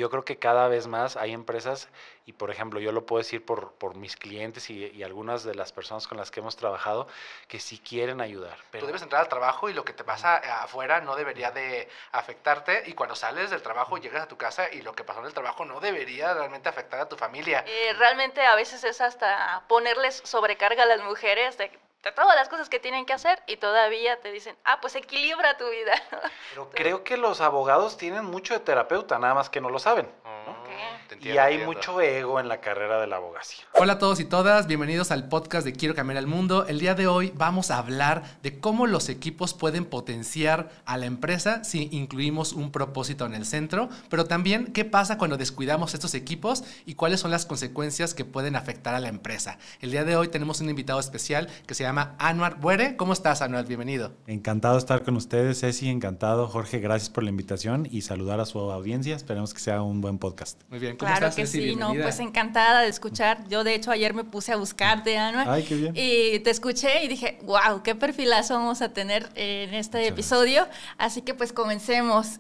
Yo creo que cada vez más hay empresas, y por ejemplo, yo lo puedo decir por mis clientes y algunas de las personas con las que hemos trabajado, que sí quieren ayudar. Tú debes entrar al trabajo y lo que te pasa afuera no debería de afectarte, y cuando sales del trabajo llegas a tu casa y lo que pasó en el trabajo no debería realmente afectar a tu familia. Realmente a veces es hasta ponerles sobrecarga a las mujeres de todas las cosas que tienen que hacer y todavía te dicen, pues equilibra tu vida. Pero creo que los abogados tienen mucho de terapeuta, nada más que no lo saben. Entiendo, y hay mucho ego en la carrera de la abogacía. Hola a todos y todas, bienvenidos al podcast de Quiero Cambiar el Mundo. El día de hoy vamos a hablar de cómo los equipos pueden potenciar a la empresa si incluimos un propósito en el centro, pero también qué pasa cuando descuidamos estos equipos y cuáles son las consecuencias que pueden afectar a la empresa. El día de hoy tenemos un invitado especial que se llama Anwar Buere. ¿Cómo estás, Anwar? Bienvenido. Encantado de estar con ustedes, Ceci, encantado. Jorge, gracias por la invitación y saludar a su audiencia. Esperemos que sea un buen podcast. Muy bien, ¿cómo Claro estás, que Ceci? sí, Bienvenida. pues encantada de escuchar. Yo de hecho ayer me puse a buscarte, Anwar. Ay, qué bien. Y te escuché y dije, wow, qué perfilazo vamos a tener en este episodio. Así que pues comencemos.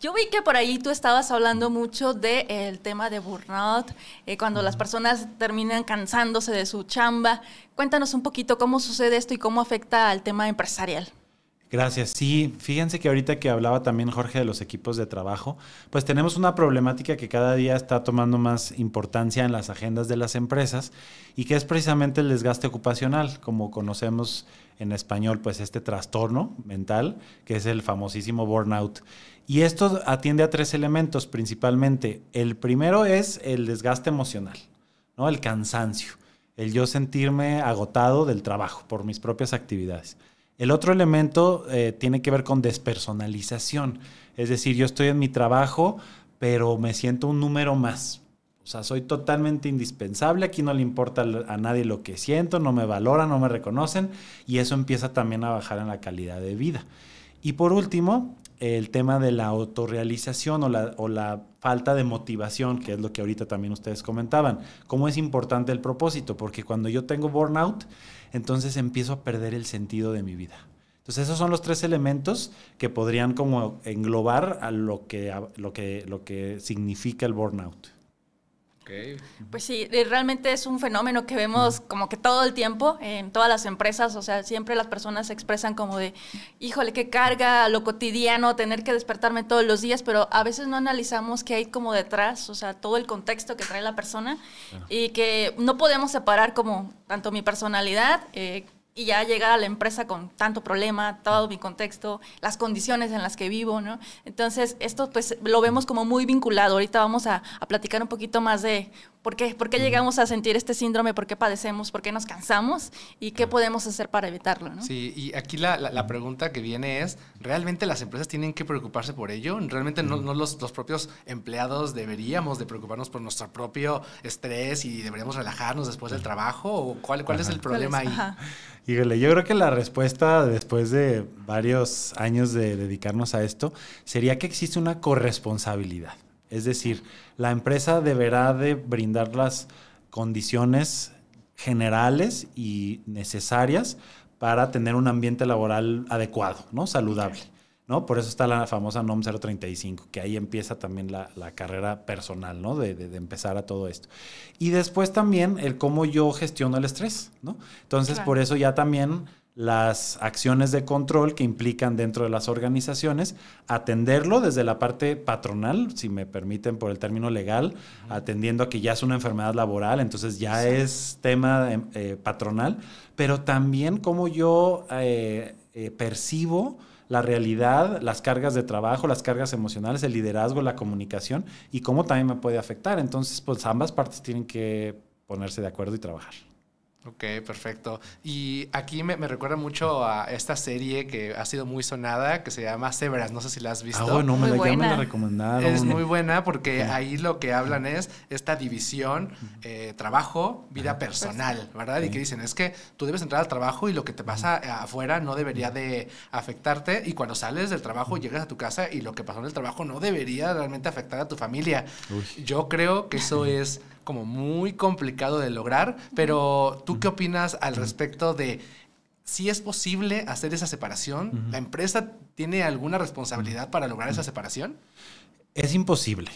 Yo vi que por ahí tú estabas hablando mucho del tema de burnout, cuando las personas terminan cansándose de su chamba. Cuéntanos un poquito cómo sucede esto y cómo afecta al tema empresarial. Gracias. Sí, fíjense que ahorita que hablaba también Jorge de los equipos de trabajo, pues tenemos una problemática que cada día está tomando más importancia en las agendas de las empresas y que es precisamente el desgaste ocupacional, como conocemos en español, pues este trastorno mental, que es el famosísimo burnout. Y esto atiende a 3 elementos principalmente. El primero es el desgaste emocional, ¿no? El cansancio, el yo sentirme agotado del trabajo por mis propias actividades. El otro elemento tiene que ver con despersonalización. Es decir, yo estoy en mi trabajo, pero me siento un número más. O sea, soy totalmente indispensable. Aquí no le importa a nadie lo que siento, no me valoran, no me reconocen. Y eso empieza también a bajar en la calidad de vida. Y por último, el tema de la autorrealización o la falta de motivación, que es lo que ahorita también ustedes comentaban. ¿Cómo es importante el propósito? Porque cuando yo tengo burnout, entonces empiezo a perder el sentido de mi vida. Entonces esos son los 3 elementos que podrían como englobar a lo que significa el burnout. Okay. Pues sí, realmente es un fenómeno que vemos como que todo el tiempo en todas las empresas. O sea, siempre las personas se expresan como de, híjole, qué carga lo cotidiano, tener que despertarme todos los días, pero a veces no analizamos qué hay como detrás, o sea, todo el contexto que trae la persona. Claro. Y que no podemos separar como tanto mi personalidad y ya llegar a la empresa con tanto problema, todo mi contexto, las condiciones en las que vivo, ¿no? Entonces, esto pues lo vemos como muy vinculado. Ahorita vamos a platicar un poquito más de por qué llegamos a sentir este síndrome, por qué padecemos, por qué nos cansamos y qué podemos hacer para evitarlo, ¿no? Sí, y aquí la pregunta que viene es, ¿realmente las empresas tienen que preocuparse por ello? ¿Realmente no los propios empleados deberíamos de preocuparnos por nuestro propio estrés y deberíamos relajarnos después del trabajo? ¿O cuál es el problema ahí? Híjole, yo creo que la respuesta después de varios años de dedicarnos a esto sería que existe una corresponsabilidad. Es decir, la empresa deberá de brindar las condiciones generales y necesarias para tener un ambiente laboral adecuado, ¿no? Saludable, ¿no? Por eso está la famosa NOM 035, que ahí empieza también la carrera personal, ¿no? De empezar a todo esto. Y después también el cómo yo gestiono el estrés, ¿no? Entonces, claro, por eso ya también las acciones de control que implican dentro de las organizaciones, atenderlo desde la parte patronal, si me permiten por el término legal, atendiendo a que ya es una enfermedad laboral, entonces ya es tema patronal, pero también cómo yo percibo la realidad, las cargas de trabajo, las cargas emocionales, el liderazgo, la comunicación y cómo también me puede afectar. Entonces, pues ambas partes tienen que ponerse de acuerdo y trabajar. Ok, perfecto. Y aquí me recuerda mucho a esta serie que ha sido muy sonada, que se llama Severance. No sé si la has visto. Ah, no, ya me la recomendaron. Es muy buena porque ahí lo que hablan es esta división trabajo, vida personal, ¿verdad? Y que dicen, es que tú debes entrar al trabajo y lo que te pasa afuera no debería de afectarte. Y cuando sales del trabajo, llegas a tu casa y lo que pasó en el trabajo no debería realmente afectar a tu familia. Uy. Yo creo que eso es como muy complicado de lograr, pero ¿tú qué opinas al respecto de si es posible hacer esa separación? ¿La empresa tiene alguna responsabilidad para lograr esa separación? Es imposible.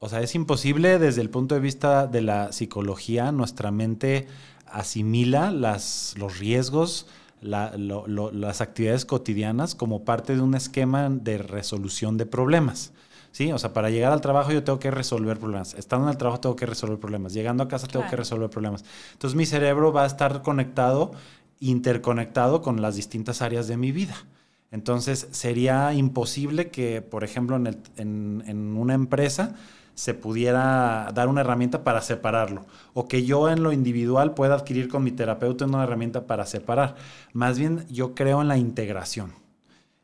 O sea, es imposible desde el punto de vista de la psicología. Nuestra mente asimila los riesgos, las actividades cotidianas como parte de un esquema de resolución de problemas. ¿Sí? O sea, para llegar al trabajo yo tengo que resolver problemas. Estando en el trabajo tengo que resolver problemas. Llegando a casa tengo que resolver problemas. Entonces mi cerebro va a estar interconectado con las distintas áreas de mi vida. Entonces sería imposible que, por ejemplo, en una empresa se pudiera dar una herramienta para separarlo, o que yo en lo individual pueda adquirir con mi terapeuta una herramienta para separar. Más bien yo creo en la integración.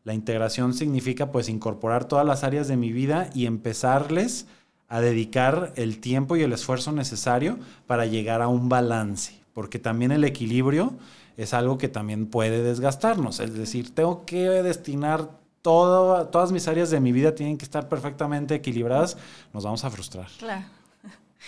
La integración significa pues incorporar todas las áreas de mi vida y empezarles a dedicar el tiempo y el esfuerzo necesario para llegar a un balance, porque también el equilibrio es algo que también puede desgastarnos. Es decir, tengo que destinar todas mis áreas de mi vida tienen que estar perfectamente equilibradas, nos vamos a frustrar. Claro.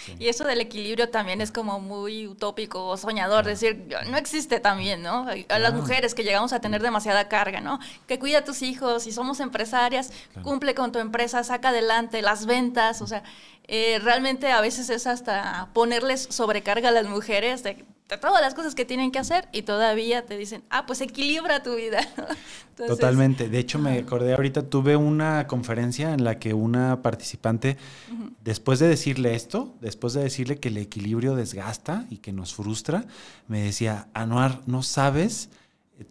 Sí. Y eso del equilibrio también es como muy utópico o soñador, decir, no existe también, ¿no? A las mujeres que llegamos a tener demasiada carga, ¿no? Que cuida a tus hijos, si somos empresarias, cumple con tu empresa, saca adelante las ventas, o sea, realmente a veces es hasta ponerles sobrecarga a las mujeres de todas las cosas que tienen que hacer y todavía te dicen, pues equilibra tu vida. Entonces, totalmente. De hecho, me acordé ahorita, tuve una conferencia en la que una participante, después de decirle esto, después de decirle que el equilibrio desgasta y que nos frustra, me decía, Anuar, no sabes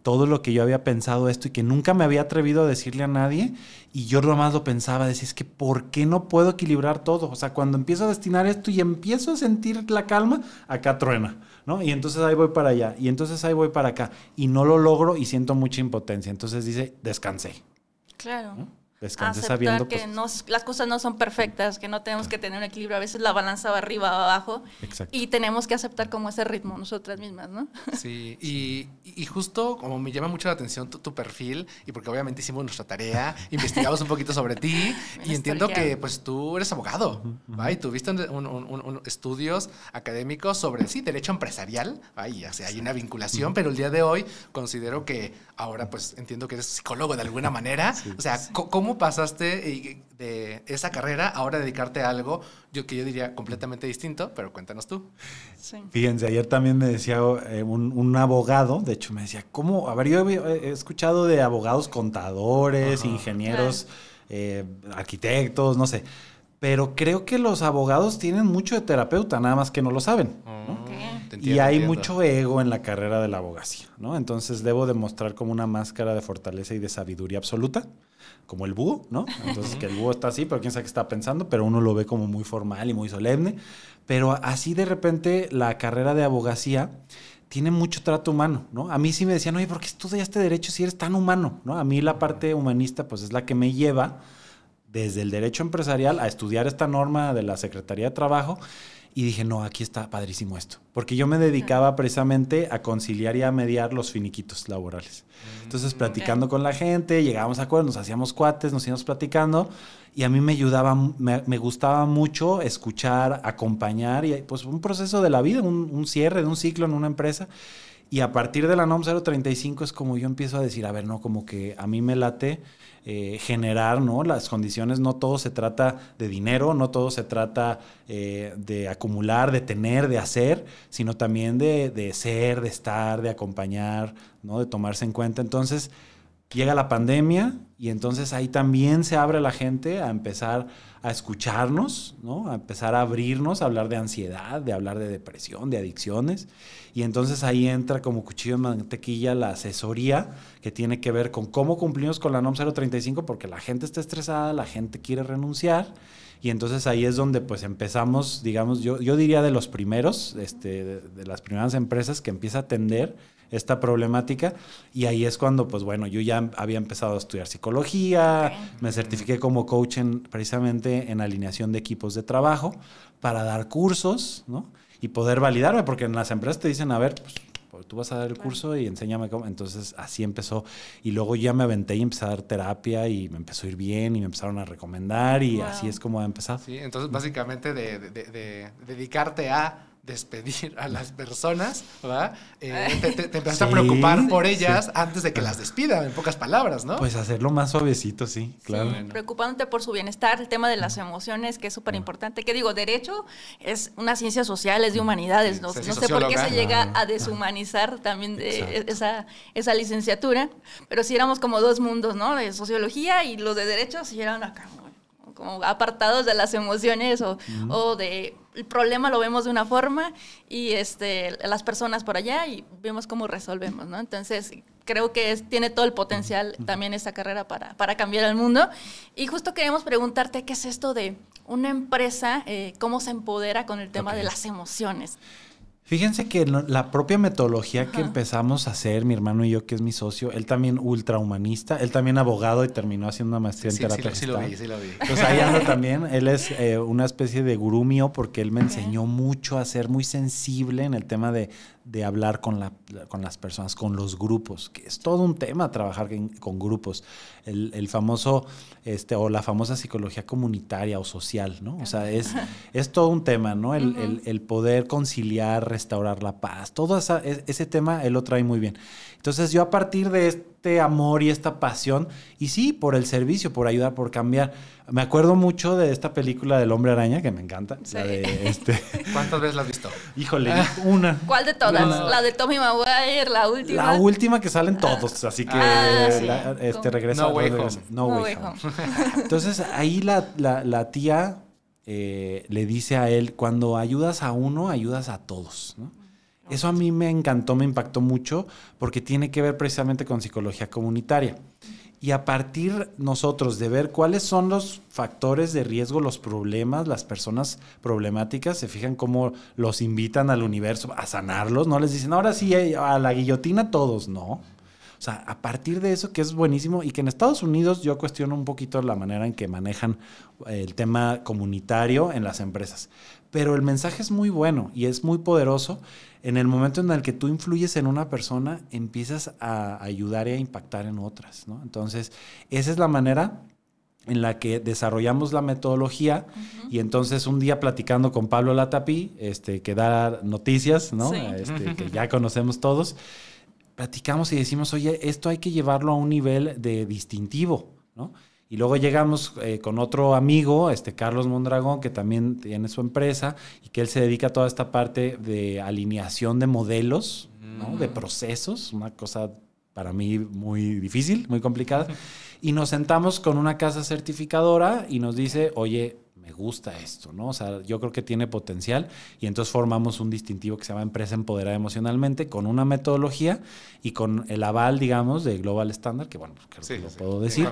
todo lo que yo había pensado esto y que nunca me había atrevido a decirle a nadie, y yo nomás lo pensaba, decía, es que ¿por qué no puedo equilibrar todo? O sea, cuando empiezo a destinar esto y empiezo a sentir la calma, acá truena, ¿no? Y entonces ahí voy para allá, y entonces ahí voy para acá, y no lo logro y siento mucha impotencia. Entonces dice, descansé. Claro. ¿No? Descansé Aceptar sabiendo que pues, las cosas no son perfectas, que no tenemos que tener un equilibrio. A veces la balanza va arriba o abajo. Exacto. Y tenemos que aceptar como ese ritmo nosotras mismas, ¿no? Sí, y justo como me llama mucho la atención tu perfil, y porque obviamente hicimos nuestra tarea, investigamos un poquito sobre ti, y entiendo que pues tú eres abogado, ¿va? Y tuviste estudios académicos sobre, sí, derecho empresarial, y o sea, hay una vinculación, pero el día de hoy considero que ahora pues entiendo que eres psicólogo de alguna manera. Sí, o sea, ¿cómo pasaste de esa carrera a ahora dedicarte a algo que yo diría completamente distinto? Pero cuéntanos tú. Sí. Fíjense, ayer también me decía un abogado, de hecho me decía, ¿cómo? A ver, yo he escuchado de abogados contadores, ingenieros, arquitectos, no sé. Pero creo que los abogados tienen mucho de terapeuta, nada más que no lo saben, ¿no? Y hay mucho ego en la carrera de la abogacía, ¿no? Entonces debo demostrar como una máscara de fortaleza y de sabiduría absoluta, como el búho, ¿no? Entonces que el búho está así, pero quién sabe qué está pensando, pero uno lo ve como muy formal y muy solemne. Pero así de repente la carrera de abogacía tiene mucho trato humano, ¿no? A mí sí me decían, oye, ¿por qué estudiaste derecho si eres tan humano? ¿No? A mí la parte humanista pues es la que me lleva desde el derecho empresarial a estudiar esta norma de la Secretaría de Trabajo. Y dije, no, aquí está padrísimo esto. Porque yo me dedicaba precisamente a conciliar y a mediar los finiquitos laborales. Entonces, platicando con la gente, llegábamos a acuerdos, nos hacíamos cuates, nos íbamos platicando. Y a mí me ayudaba, me gustaba mucho escuchar, acompañar. Y pues un proceso de la vida, un cierre de un ciclo en una empresa. Y a partir de la NOM 035 es como yo empiezo a decir, a ver, no, como que a mí me late generar, ¿no? Las condiciones, no todo se trata de dinero, no todo se trata de acumular, de tener, de hacer, sino también de ser, de estar, de acompañar, ¿no? De tomarse en cuenta. Entonces llega la pandemia y entonces ahí también se abre la gente a empezar a escucharnos, ¿no? A empezar a abrirnos, a hablar de ansiedad, de hablar de depresión, de adicciones. Y entonces ahí entra como cuchillo en mantequilla la asesoría que tiene que ver con cómo cumplimos con la NOM 035, porque la gente está estresada, la gente quiere renunciar. Y entonces ahí es donde pues empezamos, digamos, yo diría de los primeros, de las primeras empresas que empieza a atender esta problemática, y ahí es cuando, pues bueno, yo ya había empezado a estudiar psicología, me certifiqué como coach precisamente en alineación de equipos de trabajo para dar cursos, ¿no? Y poder validarme, porque en las empresas te dicen, a ver, pues tú vas a dar el curso y enséñame cómo. Entonces así empezó, y luego ya me aventé y empecé a dar terapia y me empezó a ir bien y me empezaron a recomendar y así es como ha empezado. Sí, entonces básicamente de dedicarte a despedir a las personas, ¿verdad? Te empiezas a preocupar por ellas antes de que las despidan, en pocas palabras, ¿no? Pues hacerlo más suavecito, sí, claro. Sí, preocupándote por su bienestar, el tema de las emociones, que es súper importante. Que digo, derecho es una ciencia social, es de humanidades. No sé por qué se llega a deshumanizar también esa licenciatura, pero si éramos como dos mundos, ¿no? De sociología y los de derecho si eran acá como apartados de las emociones o de el problema lo vemos de una forma y las personas por allá y vemos cómo resolvemos, ¿no? Entonces creo que tiene todo el potencial también esta carrera para cambiar el mundo. Y justo queremos preguntarte qué es esto de una empresa, cómo se empodera con el tema de las emociones. Fíjense que la propia metodología que empezamos a hacer, mi hermano y yo, que es mi socio, él también ultrahumanista, él también abogado y terminó haciendo una maestría en terapia gestal. Sí lo vi. Entonces ahí anda también. Él es una especie de gurú mío porque él me enseñó mucho a ser muy sensible en el tema de hablar con las personas, con los grupos, que es todo un tema trabajar con grupos. El famoso, o la famosa psicología comunitaria o social, ¿no? O sea, es todo un tema, ¿no? El poder conciliar, restaurar la paz, todo ese tema él lo trae muy bien. Entonces yo a partir de este amor y esta pasión, y sí, por el servicio, por ayudar, por cambiar. Me acuerdo mucho de esta película del Hombre Araña, que me encanta. Sí. La de ¿Cuántas veces la has visto? Híjole, una. ¿Cuál de todas? No. La de Tobey Maguire, la última. La última que salen todos, así que regresa. No Way Home. No Way Home. Entonces ahí la tía le dice a él, cuando ayudas a uno, ayudas a todos, ¿no? Eso a mí me encantó, me impactó mucho, porque tiene que ver precisamente con psicología comunitaria. Y a partir nosotros de ver cuáles son los factores de riesgo, los problemas, las personas problemáticas, se fijan cómo los invitan al universo a sanarlos, no les dicen, ahora sí, a la guillotina todos, no. O sea, a partir de eso, que es buenísimo, y que en Estados Unidos yo cuestiono un poquito la manera en que manejan el tema comunitario en las empresas. Pero el mensaje es muy bueno y es muy poderoso. En el momento en el que tú influyes en una persona, empiezas a ayudar y a impactar en otras, ¿no? Entonces, esa es la manera en la que desarrollamos la metodología. Y entonces un día platicando con Pablo Latapí, que da noticias, ¿no? Sí. Que ya conocemos todos, platicamos y decimos, oye, esto hay que llevarlo a un nivel de distintivo, ¿no? Y luego llegamos con otro amigo, Carlos Mondragón, que también tiene su empresa y que él se dedica a toda esta parte de alineación de modelos, ¿no? De procesos, una cosa para mí muy difícil, muy complicada. Y nos sentamos con una casa certificadora y nos dice, oye, me gusta esto, ¿no? O sea, yo creo que tiene potencial y entonces formamos un distintivo que se llama Empresa Empoderada Emocionalmente con una metodología y con el aval, digamos, de Global Standard, que bueno, creo que lo puedo decir.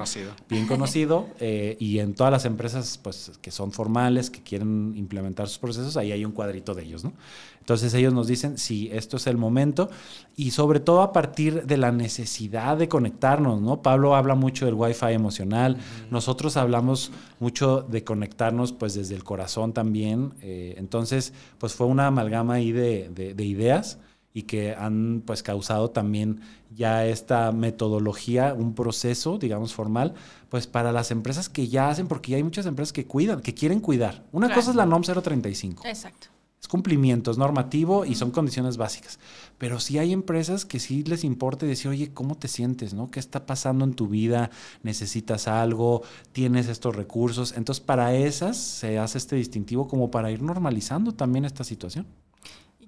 Bien conocido. Y en todas las empresas, pues, que son formales, que quieren implementar sus procesos, ahí hay un cuadrito de ellos, ¿no? Entonces ellos nos dicen, sí, esto es el momento y sobre todo a partir de la necesidad de conectarnos, ¿no? Pablo habla mucho del Wi-Fi emocional, nosotros hablamos mucho de conectarnos pues desde el corazón también, entonces pues fue una amalgama ahí de ideas y que han pues causado también ya esta metodología, un proceso, digamos, formal, pues para las empresas que ya hacen, porque ya hay muchas empresas que cuidan, que quieren cuidar. Una cosa es la NOM 035. Exacto. Es cumplimiento, es normativo y son condiciones básicas. Pero sí hay empresas que sí les importa decir, oye, ¿cómo te sientes, no? ¿Qué está pasando en tu vida? ¿Necesitas algo? ¿Tienes estos recursos? Entonces, para esas se hace este distintivo como para ir normalizando también esta situación.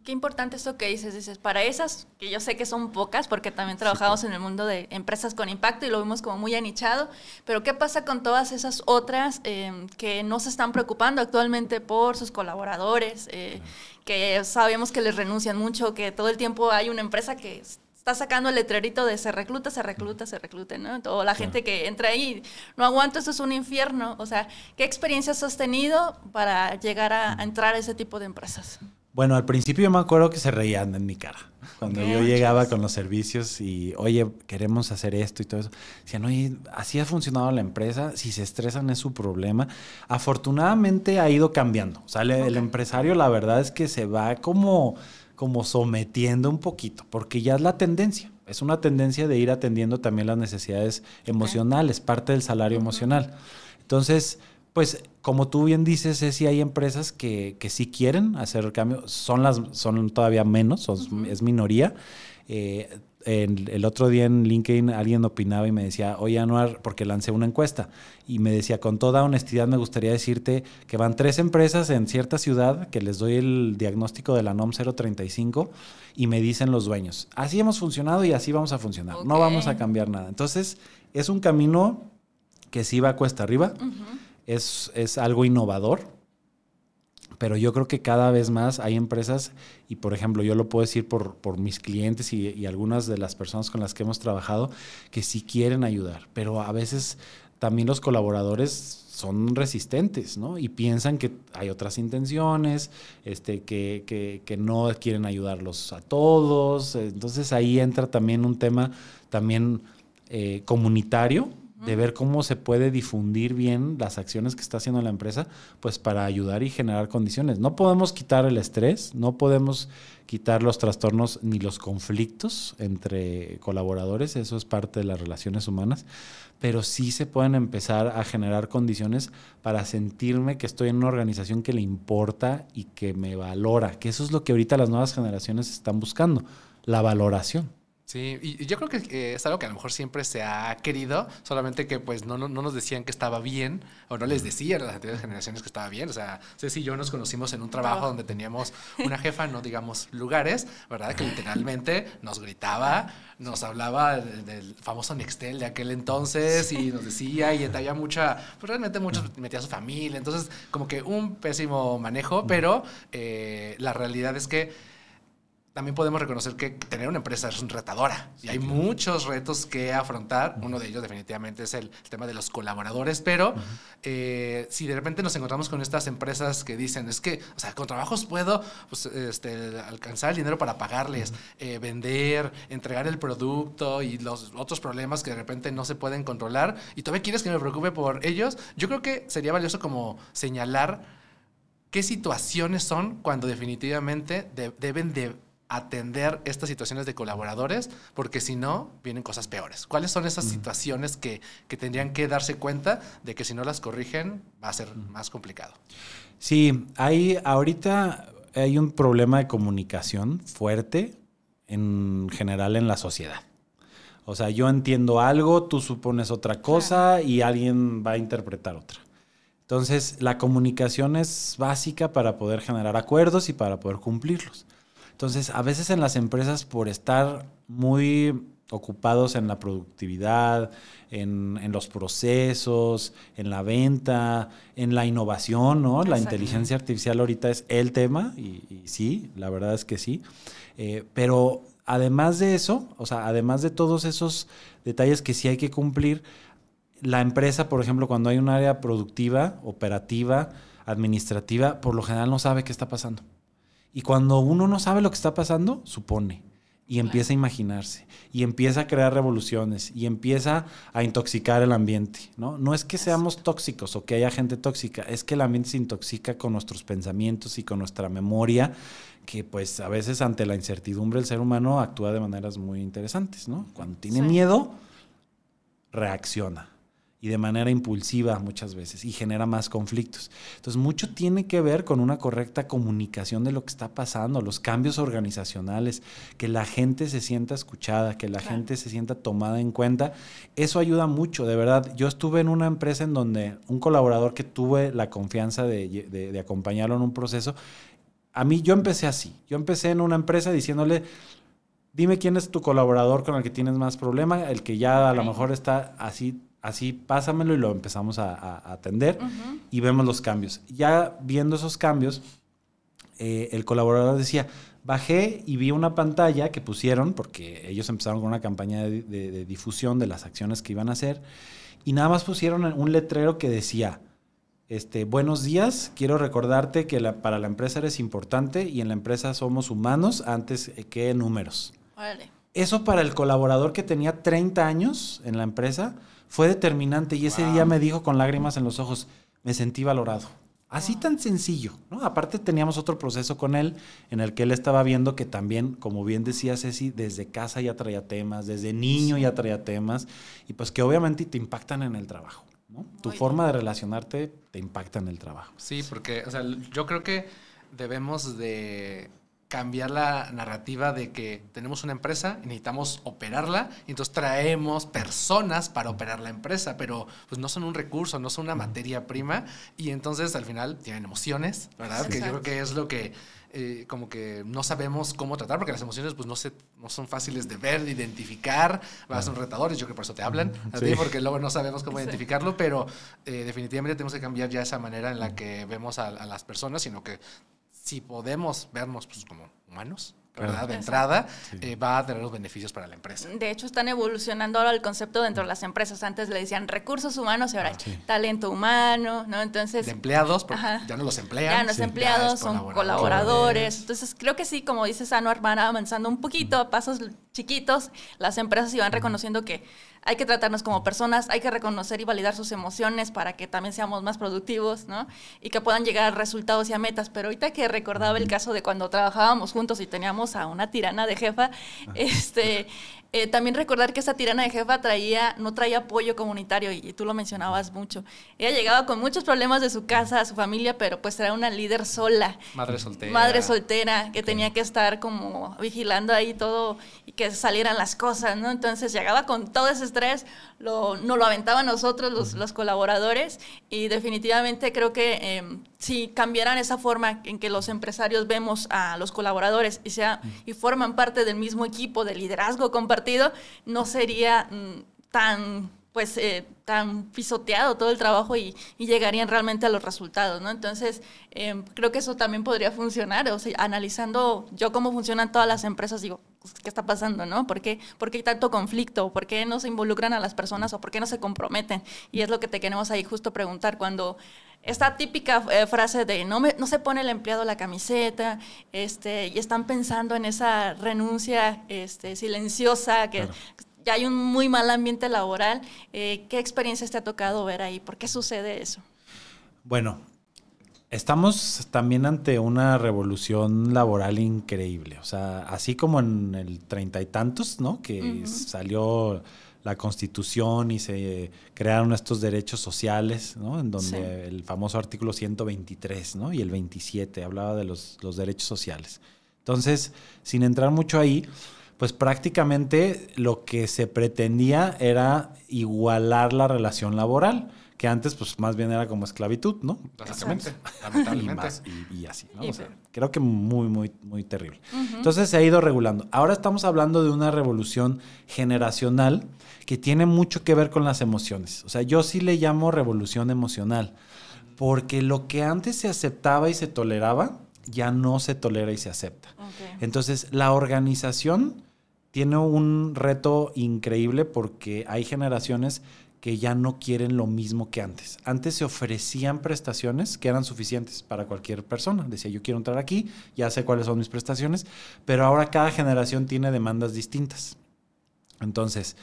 Qué importante esto que dices, para esas, que yo sé que son pocas, porque también trabajamos en el mundo de empresas con impacto y lo vimos como muy anichado, pero ¿qué pasa con todas esas otras que no se están preocupando actualmente por sus colaboradores, que sabemos que les renuncian mucho, que todo el tiempo hay una empresa que está sacando el letrerito de se recluta, ¿no? O la gente que entra ahí, no aguanto, esto es un infierno. O sea, ¿qué experiencias has tenido para llegar a entrar a ese tipo de empresas? Bueno, al principio yo me acuerdo que se reían en mi cara. Cuando yo llegaba con los servicios y, oye, queremos hacer esto y todo eso. Decían, oye, así ha funcionado la empresa. Si se estresan es su problema. Afortunadamente ha ido cambiando. O sea, el empresario la verdad es que se va como sometiendo un poquito, porque ya es la tendencia. Es una tendencia de ir atendiendo también las necesidades emocionales, parte del salario emocional. Entonces, Pues como tú bien dices, sí hay empresas que sí quieren hacer cambio, son todavía menos, es minoría. El otro día en LinkedIn alguien opinaba y me decía, oye Anuar, porque lancé una encuesta y me decía, con toda honestidad me gustaría decirte que van 3 empresas en cierta ciudad que les doy el diagnóstico de la NOM 035 y me dicen los dueños, así hemos funcionado y así vamos a funcionar, no vamos a cambiar nada. Entonces es un camino que sí va cuesta arriba, es algo innovador. Pero yo creo que cada vez más hay empresas, y por ejemplo, yo lo puedo decir por mis clientes y algunas de las personas con las que hemos trabajado, que sí quieren ayudar, pero a veces también los colaboradores son resistentes, ¿no? Y piensan que hay otras intenciones, que no quieren ayudarlos a todos. Entonces ahí entra también un tema también comunitario, de ver cómo se puede difundir bien las acciones que está haciendo la empresa, pues para ayudar y generar condiciones. No podemos quitar el estrés, no podemos quitar los trastornos ni los conflictos entre colaboradores, eso es parte de las relaciones humanas, pero sí se pueden empezar a generar condiciones para sentirme que estoy en una organización que le importa y que me valora, que eso es lo que ahorita las nuevas generaciones están buscando, la valoración. Sí, y yo creo que es algo que a lo mejor siempre se ha querido, solamente que pues no nos decían que estaba bien, o no les decían a las anteriores generaciones que estaba bien. O sea, Ceci y yo nos conocimos en un trabajo donde teníamos una jefa, no digamos lugares, ¿verdad? Que literalmente nos gritaba, nos hablaba del famoso Nextel de aquel entonces y nos decía, y había mucha, pues realmente muchos metía a su familia, entonces como que un pésimo manejo, pero la realidad es que también podemos reconocer que tener una empresa es retadora y hay muchos retos que afrontar. Uno de ellos definitivamente es el tema de los colaboradores, pero si de repente nos encontramos con estas empresas que dicen, es que, o sea, con trabajos puedo pues, alcanzar el dinero para pagarles, vender, entregar el producto y los otros problemas que de repente no se pueden controlar y todavía quieres que me preocupe por ellos, yo creo que sería valioso como señalar qué situaciones son cuando definitivamente deben de atender estas situaciones de colaboradores, porque si no, vienen cosas peores. ¿Cuáles son esas situaciones que tendrían que darse cuenta de que si no las corrigen va a ser más complicado? Sí, ahorita hay un problema de comunicación fuerte en general en la sociedad. O sea, yo entiendo algo, tú supones otra cosa y alguien va a interpretar otra. Entonces, la comunicación es básica para poder generar acuerdos y para poder cumplirlos. Entonces, a veces en las empresas, por estar muy ocupados en la productividad, en los procesos, en la venta, en la innovación, ¿no? La inteligencia artificial ahorita es el tema y sí, la verdad es que sí. Pero además de eso, o sea, además de todos esos detalles que sí hay que cumplir, la empresa, por ejemplo, cuando hay un área productiva, operativa, administrativa, por lo general no sabe qué está pasando. Y cuando uno no sabe lo que está pasando, supone y empieza a imaginarse y empieza a crear revoluciones y empieza a intoxicar el ambiente, ¿no? No es que seamos tóxicos o que haya gente tóxica, es que el ambiente se intoxica con nuestros pensamientos y con nuestra memoria, que pues a veces ante la incertidumbre el ser humano actúa de maneras muy interesantes, ¿no? Cuando tiene miedo, reacciona. Y de manera impulsiva muchas veces, y genera más conflictos. Entonces, mucho tiene que ver con una correcta comunicación de lo que está pasando, los cambios organizacionales, que la gente se sienta escuchada, que la gente se sienta tomada en cuenta. Eso ayuda mucho, de verdad. Yo estuve en una empresa en donde un colaborador que tuve la confianza de acompañarlo en un proceso, yo empecé así. Yo empecé en una empresa diciéndole, dime quién es tu colaborador con el que tienes más problema, el que ya a lo mejor está así pásamelo y lo empezamos a atender y vemos los cambios. Ya viendo esos cambios, el colaborador decía, bajé y vi una pantalla que pusieron, porque ellos empezaron con una campaña de difusión de las acciones que iban a hacer, y nada más pusieron un letrero que decía, buenos días, quiero recordarte que para la empresa eres importante y en la empresa somos humanos antes que números. Vale. Eso para el colaborador que tenía 30 años en la empresa fue determinante y ese día me dijo con lágrimas en los ojos, me sentí valorado. Así tan sencillo, ¿no? Aparte teníamos otro proceso con él en el que él estaba viendo que también, como bien decía Ceci, desde casa ya traía temas, desde niño ya traía temas y pues que obviamente te impactan en el trabajo. ¿no? Tu Muy forma de relacionarte te impacta en el trabajo. Sí, porque, o sea, yo creo que debemos de cambiar la narrativa de que tenemos una empresa y necesitamos operarla, y entonces traemos personas para operar la empresa, pero pues no son un recurso, no son una materia prima, y entonces al final tienen emociones, ¿verdad? Sí. Que yo creo Exacto. que es lo que como que no sabemos cómo tratar, porque las emociones pues no son fáciles de ver, de identificar, son retadores, yo creo que por eso te hablan a ti, Sí. porque luego no sabemos cómo Sí. identificarlo, pero definitivamente tenemos que cambiar ya esa manera en la que vemos a las personas, sino que si podemos vernos pues, como humanos, ¿verdad? Claro. De entrada, Sí. va a tener los beneficios para la empresa. De hecho, están evolucionando ahora el concepto dentro de las empresas. Antes le decían recursos humanos y ahora Sí. talento humano, ¿no? Entonces, De empleados, porque Ajá. ya no los emplean. ya no es Sí. empleados, Ya es son colaboradores. Entonces, creo que sí, como dices, Anuar, van avanzando un poquito, a pasos chiquitos. Las empresas iban reconociendo que hay que tratarnos como personas, hay que reconocer y validar sus emociones para que también seamos más productivos, ¿no? Y que puedan llegar a resultados y a metas. Pero ahorita que recordaba el caso de cuando trabajábamos juntos y teníamos a una tirana de jefa, también recordar que esa tirana de jefa no traía apoyo comunitario, y tú lo mencionabas mucho. Ella llegaba con muchos problemas de su casa, su familia, pero pues era una líder sola. Madre soltera. Madre soltera, que tenía que estar como vigilando ahí todo y que salieran las cosas, ¿no? Entonces llegaba con todo ese estrés, nos lo aventaban nosotros, los colaboradores, y definitivamente creo que si cambiaran esa forma en que los empresarios vemos a los colaboradores y forman parte del mismo equipo de liderazgo compartido, no sería tan pisoteado todo el trabajo y llegarían realmente a los resultados, ¿no? Entonces, creo que eso también podría funcionar. O sea, analizando yo cómo funcionan todas las empresas, digo, pues, ¿qué está pasando, no? ¿Por qué hay tanto conflicto? ¿Por qué no se involucran a las personas o por qué no se comprometen? Y es lo que te queremos ahí justo preguntar cuando esta típica frase de no se pone el empleado la camiseta, y están pensando en esa renuncia silenciosa que... Claro. Ya hay un muy mal ambiente laboral. ¿Qué experiencias te ha tocado ver ahí? ¿Por qué sucede eso? Bueno, estamos también ante una revolución laboral increíble. O sea, así como en el 30 y tantos, ¿no? Que salió la Constitución y se crearon estos derechos sociales, ¿no? En donde Sí. el famoso artículo 123, ¿no? Y el 27 hablaba de los derechos sociales. Entonces, sin entrar mucho ahí, pues prácticamente lo que se pretendía era igualar la relación laboral, que antes pues más bien era como esclavitud, ¿no? Básicamente, Y, lamentablemente. más, y así, ¿no? Y O sea, peor. creo que muy, muy, muy terrible. Entonces se ha ido regulando. Ahora estamos hablando de una revolución generacional que tiene mucho que ver con las emociones. O sea, yo sí le llamo revolución emocional, porque lo que antes se aceptaba y se toleraba, ya no se tolera y se acepta. Okay. Entonces, la organización tiene un reto increíble porque hay generaciones que ya no quieren lo mismo que antes. Antes se ofrecían prestaciones que eran suficientes para cualquier persona. Decía, yo quiero entrar aquí, ya sé cuáles son mis prestaciones, pero ahora cada generación tiene demandas distintas. Entonces,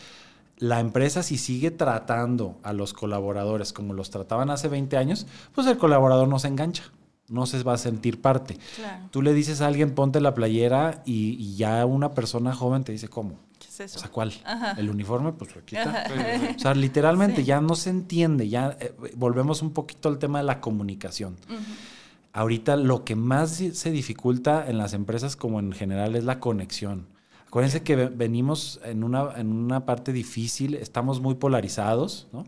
la empresa si sigue tratando a los colaboradores como los trataban hace 20 años, pues el colaborador no se engancha, no se va a sentir parte. Claro. Tú le dices a alguien, ponte la playera y ya una persona joven te dice, ¿cómo? ¿Qué es eso? O sea, ¿cuál? Ajá. El uniforme, pues lo quita. Ajá. O sea, literalmente Sí. ya no se entiende, ya volvemos un poquito al tema de la comunicación. Ahorita lo que más se dificulta en las empresas como en general es la conexión. Acuérdense que venimos en una parte difícil, estamos muy polarizados, ¿no?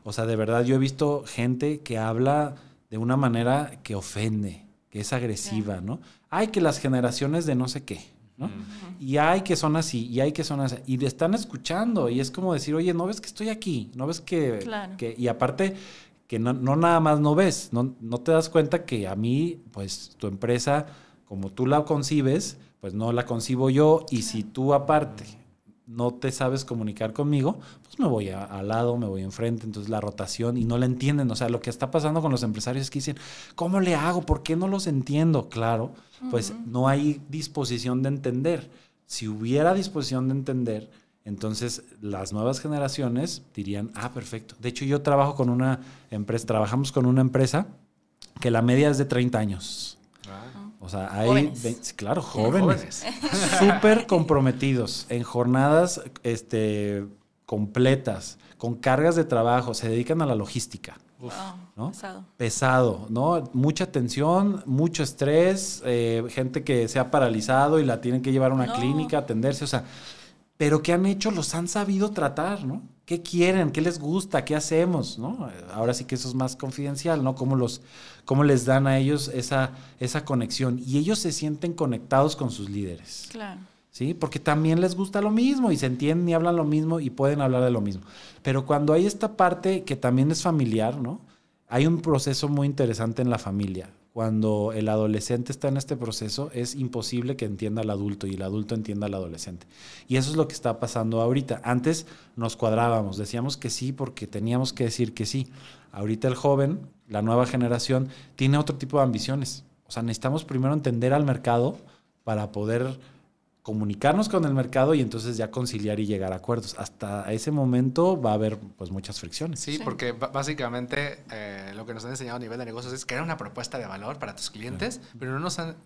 O sea, de verdad yo he visto gente que habla de una manera que ofende, que es agresiva, ¿no? Ay, que las generaciones de no sé qué, ¿no? Y hay que son así, y hay que son así. Y te están escuchando, y es como decir, oye, ¿no ves que estoy aquí? ¿No ves que...? Claro. Y aparte, que no nada más no ves, no te das cuenta que a mí, pues, tu empresa, como tú la concibes, pues no la concibo yo, y si tú aparte no te sabes comunicar conmigo, pues me voy al lado, me voy enfrente, entonces la rotación, y no la entienden. O sea, lo que está pasando con los empresarios es que dicen, ¿cómo le hago? ¿Por qué no los entiendo? Claro, pues no hay disposición de entender. Si hubiera disposición de entender, entonces las nuevas generaciones dirían, ah, perfecto. De hecho, yo trabajo con una empresa, trabajamos con una empresa que la media es de 30 años. O sea, hay, Jóvenes. claro, jóvenes, súper comprometidos en jornadas completas, con cargas de trabajo, se dedican a la logística. Wow, ¿no? Pesado, ¿no? Mucha tensión, mucho estrés, gente que se ha paralizado y la tienen que llevar a una clínica, atenderse, o sea, pero ¿qué han hecho? Los han sabido tratar, ¿no? ¿Qué quieren? ¿Qué les gusta? ¿Qué hacemos? ¿No? Ahora sí que eso es más confidencial, ¿no? ¿Cómo les dan a ellos esa conexión? Y ellos se sienten conectados con sus líderes. Claro. ¿Sí? Porque también les gusta lo mismo y se entienden y hablan lo mismo y pueden hablar de lo mismo. Pero cuando hay esta parte que también es familiar, ¿no? Hay un proceso muy interesante en la familia. Cuando el adolescente está en este proceso, es imposible que entienda al adulto y el adulto entienda al adolescente. Y eso es lo que está pasando ahorita. Antes nos cuadrábamos, decíamos que sí porque teníamos que decir que sí. Ahorita el joven, la nueva generación, tiene otro tipo de ambiciones. O sea, necesitamos primero entender al mercado para poder comunicarnos con el mercado y entonces ya conciliar y llegar a acuerdos. Hasta ese momento va a haber pues muchas fricciones. Sí, porque básicamente lo que nos han enseñado a nivel de negocios es crear una propuesta de valor para tus clientes, pero no nos han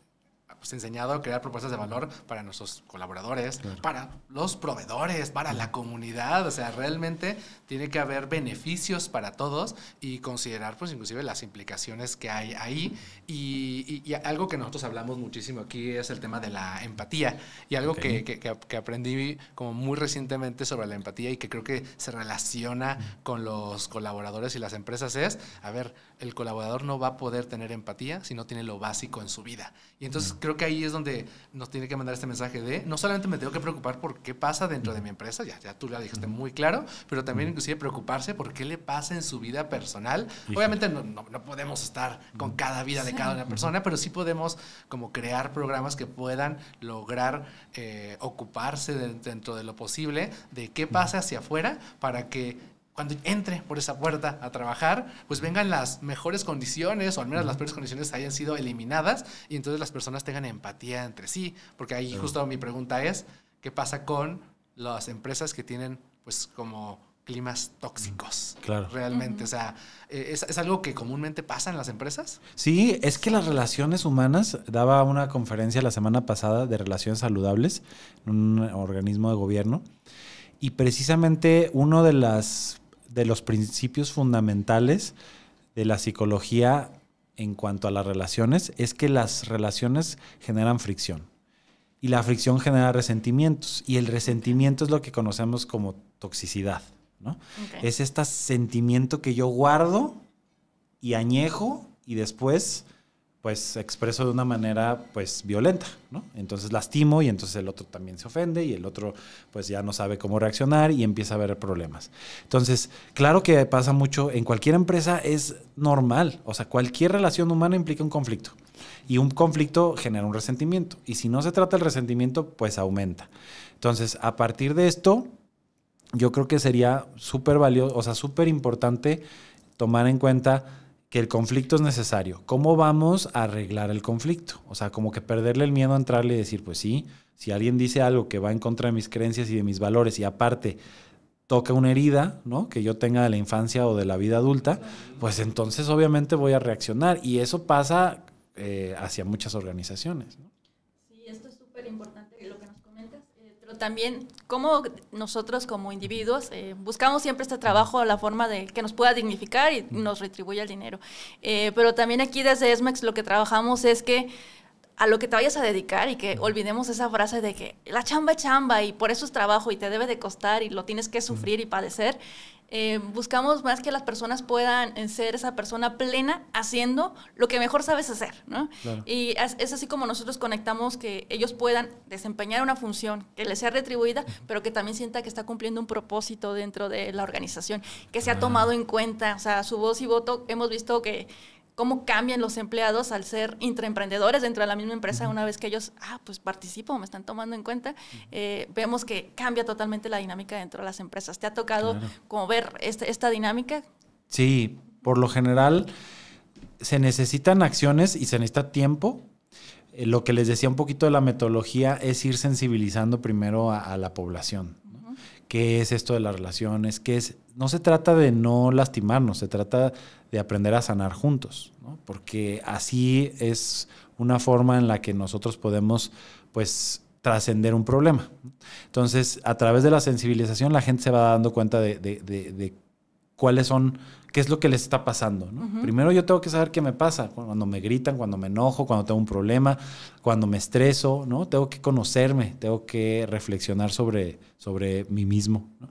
enseñado a crear propuestas de valor para nuestros colaboradores, para los proveedores, para la comunidad. O sea, realmente tiene que haber beneficios para todos y considerar pues inclusive las implicaciones que hay ahí. Y algo que nosotros hablamos muchísimo aquí es el tema de la empatía. Y algo que aprendí como muy recientemente sobre la empatía y que creo que se relaciona con los colaboradores y las empresas es, a ver, el colaborador no va a poder tener empatía si no tiene lo básico en su vida. Y entonces creo que ahí es donde nos tiene que mandar este mensaje de no solamente me tengo que preocupar por qué pasa dentro de mi empresa, ya tú lo dijiste muy claro, pero también inclusive preocuparse por qué le pasa en su vida personal. Obviamente no podemos estar con cada vida de cada una persona, pero sí podemos como crear programas que puedan lograr ocuparse dentro de lo posible de qué pasa hacia afuera para que cuando entre por esa puerta a trabajar, pues vengan las mejores condiciones, o al menos las peores condiciones hayan sido eliminadas, y entonces las personas tengan empatía entre sí. Porque ahí justo mi pregunta es, ¿qué pasa con las empresas que tienen pues como climas tóxicos? Claro. Realmente, o sea, ¿es algo que comúnmente pasa en las empresas? Sí, es que las relaciones humanas, daba una conferencia la semana pasada de relaciones saludables en un organismo de gobierno, y precisamente uno de los principios fundamentales de la psicología en cuanto a las relaciones es que las relaciones generan fricción y la fricción genera resentimientos y el resentimiento es lo que conocemos como toxicidad, ¿no? Okay. Es este sentimiento que yo guardo y añejo y después pues expreso de una manera pues violenta, ¿no? Entonces lastimo y entonces el otro también se ofende y el otro pues ya no sabe cómo reaccionar y empieza a haber problemas. Entonces, claro que pasa mucho, en cualquier empresa es normal, o sea, cualquier relación humana implica un conflicto y un conflicto genera un resentimiento y si no se trata el resentimiento pues aumenta. Entonces, a partir de esto, yo creo que sería súper valioso, o sea, súper importante tomar en cuenta que el conflicto es necesario. ¿Cómo vamos a arreglar el conflicto? O sea, como que perderle el miedo a entrarle y decir, pues sí, si alguien dice algo que va en contra de mis creencias y de mis valores y aparte toca una herida, ¿no? Que yo tenga de la infancia o de la vida adulta, pues entonces obviamente voy a reaccionar. Y eso pasa hacia muchas organizaciones, ¿no? Sí, esto es súper importante lo que nos comentas, pero también cómo nosotros como individuos buscamos siempre este trabajo, la forma de que nos pueda dignificar y nos retribuya el dinero. Pero también aquí desde SMEX lo que trabajamos es que a lo que te vayas a dedicar y que olvidemos esa frase de que la chamba es chamba y por eso es trabajo y te debe de costar y lo tienes que sufrir y padecer. Buscamos más que las personas puedan ser esa persona plena haciendo lo que mejor sabes hacer, ¿no? Claro. Y es así como nosotros conectamos que ellos puedan desempeñar una función que les sea retribuida, pero que también sienta que está cumpliendo un propósito dentro de la organización, que se ha tomado en cuenta, o sea, su voz y voto. Hemos visto que cómo cambian los empleados al ser intraemprendedores dentro de la misma empresa. Una vez que ellos, pues participo, me están tomando en cuenta, vemos que cambia totalmente la dinámica dentro de las empresas. ¿Te ha tocado como ver esta dinámica? Sí, por lo general se necesitan acciones y se necesita tiempo. Lo que les decía un poquito de la metodología es ir sensibilizando primero a la población, ¿no? ¿Qué es esto de las relaciones? ¿Qué es? No se trata de no lastimarnos, se trata de aprender a sanar juntos, ¿no? Porque así es una forma en la que nosotros podemos, pues, trascender un problema. Entonces, a través de la sensibilización, la gente se va dando cuenta de cuáles son, qué es lo que les está pasando, ¿no? Primero yo tengo que saber qué me pasa, cuando me gritan, cuando me enojo, cuando tengo un problema, cuando me estreso, ¿no? Tengo que conocerme, tengo que reflexionar sobre mí mismo, ¿no?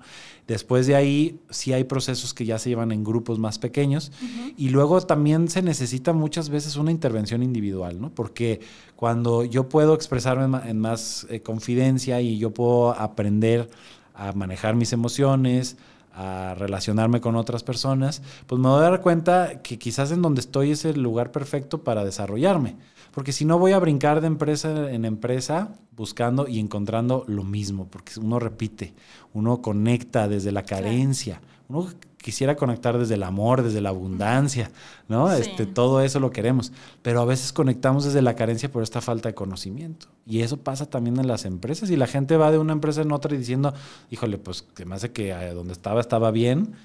Después de ahí, sí hay procesos que ya se llevan en grupos más pequeños y luego también se necesita muchas veces una intervención individual, ¿no? Porque cuando yo puedo expresarme en más confidencia y yo puedo aprender a manejar mis emociones, a relacionarme con otras personas, pues me voy a dar cuenta que quizás en donde estoy es el lugar perfecto para desarrollarme. Porque si no voy a brincar de empresa en empresa buscando y encontrando lo mismo, porque uno repite, uno conecta desde la carencia, uno quisiera conectar desde el amor, desde la abundancia, ¿no? Sí. Todo eso lo queremos, pero a veces conectamos desde la carencia por esta falta de conocimiento. Y eso pasa también en las empresas y la gente va de una empresa en otra y diciendo, híjole, pues que me hace que donde estaba bien,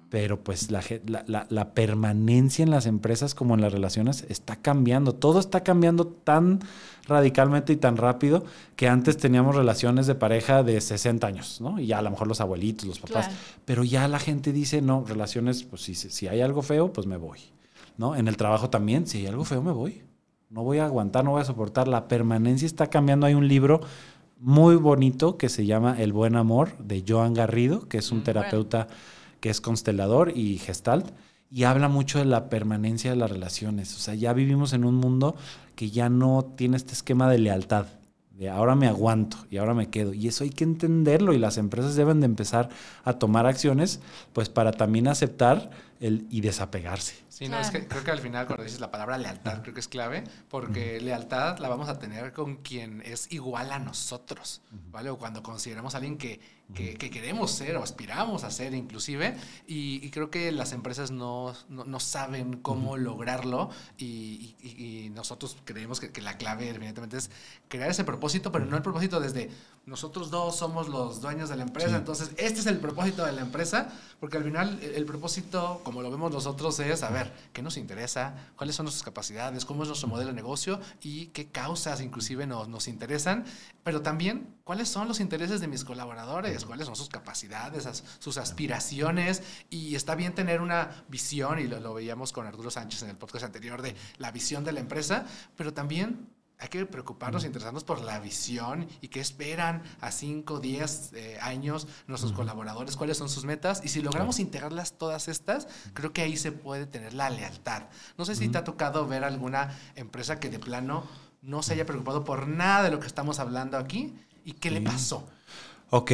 pero pues la permanencia en las empresas como en las relaciones está cambiando. Todo está cambiando tan radicalmente y tan rápido que antes teníamos relaciones de pareja de 60 años, ¿no? Y ya a lo mejor los abuelitos, los papás. Claro. Pero ya la gente dice, no, relaciones, pues si hay algo feo, pues me voy, ¿no? En el trabajo también, si hay algo feo, me voy. No voy a aguantar, no voy a soportar. La permanencia está cambiando. Hay un libro muy bonito que se llama El Buen Amor, de Joan Garrido, que es un terapeuta que es constelador y gestalt, y habla mucho de la permanencia de las relaciones. O sea, ya vivimos en un mundo que ya no tiene este esquema de lealtad, de ahora me aguanto y ahora me quedo. Y eso hay que entenderlo y las empresas deben de empezar a tomar acciones pues para también aceptar y desapegarse. Sí, no, es que creo que al final cuando dices la palabra lealtad creo que es clave, porque lealtad la vamos a tener con quien es igual a nosotros, ¿vale? O cuando consideramos a alguien que queremos ser o aspiramos a ser inclusive, y creo que las empresas no saben cómo lograrlo y nosotros creemos que la clave evidentemente es crear ese propósito, pero no el propósito desde nosotros dos somos los dueños de la empresa, entonces este es el propósito de la empresa, porque al final el propósito, como lo vemos nosotros, es a ver, ¿qué nos interesa? ¿Cuáles son nuestras capacidades? ¿Cómo es nuestro modelo de negocio? ¿Y qué causas inclusive nos interesan? Pero también, ¿cuáles son los intereses de mis colaboradores? ¿Cuáles son sus capacidades, sus aspiraciones? Y está bien tener una visión, y lo veíamos con Arturo Sánchez en el podcast anterior, de la visión de la empresa, pero también hay que preocuparnos e interesarnos por la visión y qué esperan a 5, 10 años nuestros colaboradores, cuáles son sus metas. Y si logramos integrarlas todas estas, creo que ahí se puede tener la lealtad. No sé si te ha tocado ver alguna empresa que de plano no se haya preocupado por nada de lo que estamos hablando aquí. ¿Y qué le pasó? Ok.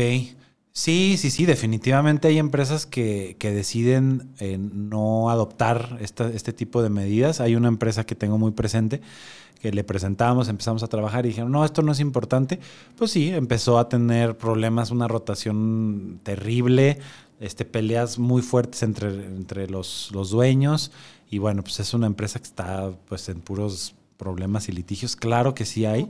Sí, definitivamente hay empresas que deciden no adoptar este tipo de medidas. Hay una empresa que tengo muy presente que le presentamos, empezamos a trabajar y dijeron, no, esto no es importante. Pues sí, empezó a tener problemas, una rotación terrible, peleas muy fuertes entre los dueños, y bueno, pues es una empresa que está pues en puros problemas y litigios. Claro que sí hay,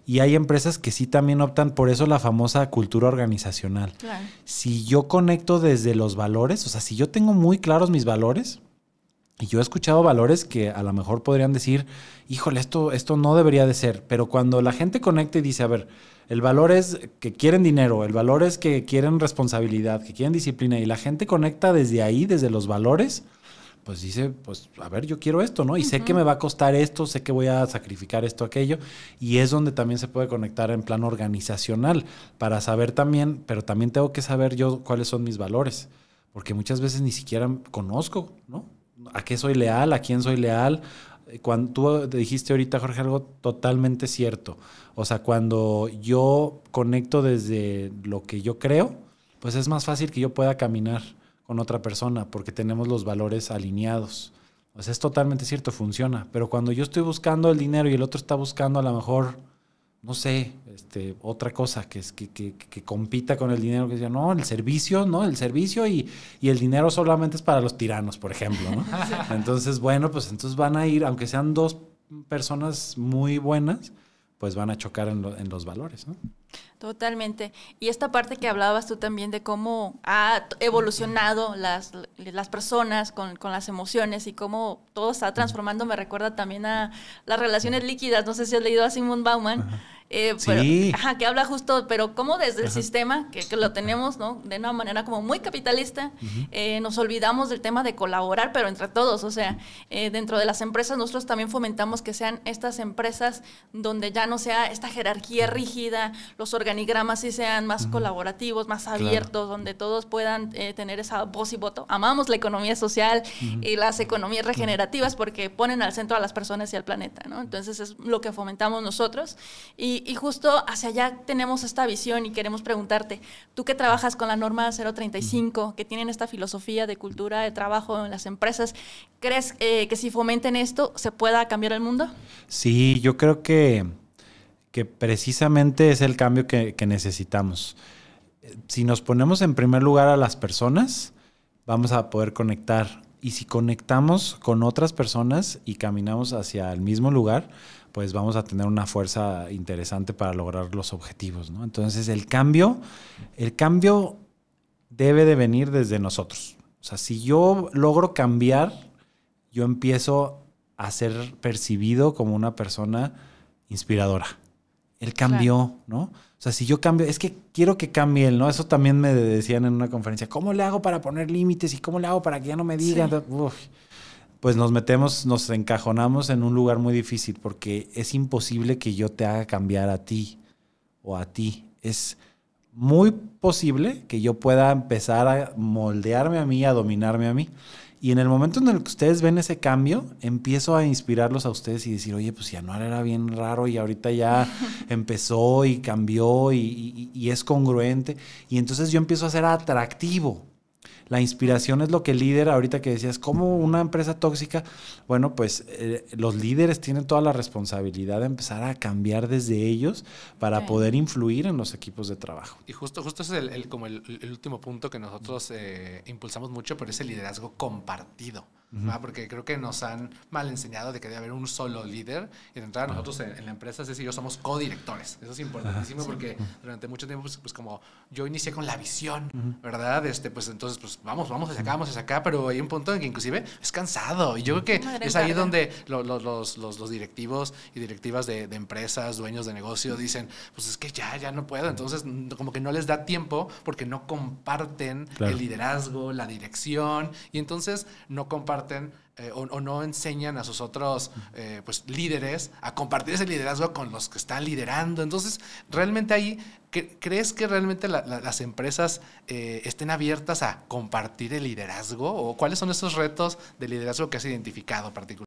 y hay empresas que sí también optan por eso, la famosa cultura organizacional. Claro. Si yo conecto desde los valores, o sea, si yo tengo muy claros mis valores, y yo he escuchado valores que a lo mejor podrían decir, híjole, esto no debería de ser. Pero cuando la gente conecta y dice, a ver, el valor es que quieren dinero, el valor es que quieren responsabilidad, que quieren disciplina, y la gente conecta desde ahí, desde los valores, pues dice, pues a ver, yo quiero esto, ¿no? Y sé que me va a costar esto, sé que voy a sacrificar esto, aquello, y es donde también se puede conectar en plano organizacional, para saber también, pero también tengo que saber yo cuáles son mis valores, porque muchas veces ni siquiera conozco, ¿no? ¿A qué soy leal? ¿A quién soy leal? Cuando tú dijiste ahorita, Jorge, algo totalmente cierto. O sea, cuando yo conecto desde lo que yo creo, pues es más fácil que yo pueda caminar con otra persona porque tenemos los valores alineados. O sea, es totalmente cierto, funciona. Pero cuando yo estoy buscando el dinero y el otro está buscando a lo mejor, no sé, otra cosa que compita con el dinero, que diga, no, el servicio y el dinero solamente es para los tiranos, por ejemplo, ¿no? Entonces, bueno, pues entonces van a ir, aunque sean dos personas muy buenas, pues van a chocar en los valores, ¿no? Totalmente. Y esta parte que hablabas tú también de cómo ha evolucionado las personas con las emociones y cómo todo está transformando, me recuerda también a las relaciones líquidas. No sé si has leído a Simone Bauman. Sí. Pero, que habla justo, pero cómo desde el sistema, que lo tenemos, ¿no? De una manera como muy capitalista, nos olvidamos del tema de colaborar, pero entre todos. O sea, dentro de las empresas nosotros también fomentamos que sean estas empresas donde ya no sea esta jerarquía rígida, los organigramas sí sean más colaborativos, más abiertos, donde todos puedan tener esa voz y voto. Amamos la economía social y las economías regenerativas porque ponen al centro a las personas y al planeta, ¿no? Entonces es lo que fomentamos nosotros. Y justo hacia allá tenemos esta visión y queremos preguntarte, tú que trabajas con la norma 035, que tienen esta filosofía de cultura de trabajo en las empresas, ¿crees que si fomenten esto se pueda cambiar el mundo? Sí, yo creo que precisamente es el cambio que necesitamos. Si nos ponemos en primer lugar a las personas, vamos a poder conectar. Y si conectamos con otras personas y caminamos hacia el mismo lugar, pues vamos a tener una fuerza interesante para lograr los objetivos, ¿no? Entonces el cambio debe de venir desde nosotros. O sea, si yo logro cambiar, yo empiezo a ser percibido como una persona inspiradora. Él cambió, ¿no? O sea, si yo cambio, es que quiero que cambie él, ¿no? Eso también me decían en una conferencia. ¿Cómo le hago para poner límites? ¿Y cómo le hago para que ya no me digan? Sí. Pues nos encajonamos en un lugar muy difícil porque es imposible que yo te haga cambiar a ti o a ti. Es muy posible que yo pueda empezar a moldearme a mí, a dominarme a mí. Y en el momento en el que ustedes ven ese cambio, empiezo a inspirarlos a ustedes y decir, oye, pues Anuar era bien raro y ahorita ya empezó y cambió y es congruente. Y entonces yo empiezo a ser atractivo. La inspiración es lo que el líder, ahorita que decías, ¿cómo una empresa tóxica? Bueno, pues los líderes tienen toda la responsabilidad de empezar a cambiar desde ellos para poder influir en los equipos de trabajo. Y justo ese es el último punto que nosotros impulsamos mucho, pero es el liderazgo compartido. Porque creo que nos han mal enseñado de que debe haber un solo líder y de entrada nosotros en la empresa Ceci y yo somos codirectores. Eso es importantísimo porque durante mucho tiempo pues como yo inicié con la visión, ¿verdad? Pues entonces pues vamos hacia acá, pero hay un punto en que inclusive es cansado y yo creo que es ahí donde los directivos y directivas de empresas, dueños de negocio dicen, pues es que ya no puedo, entonces como que no les da tiempo porque no comparten el liderazgo, la dirección y entonces no comparten o no enseñan a sus otros pues líderes a compartir ese liderazgo con los que están liderando. Entonces, realmente ahí, ¿crees que realmente las empresas estén abiertas a compartir el liderazgo? ¿O cuáles son esos retos de liderazgo que has identificado particularmente?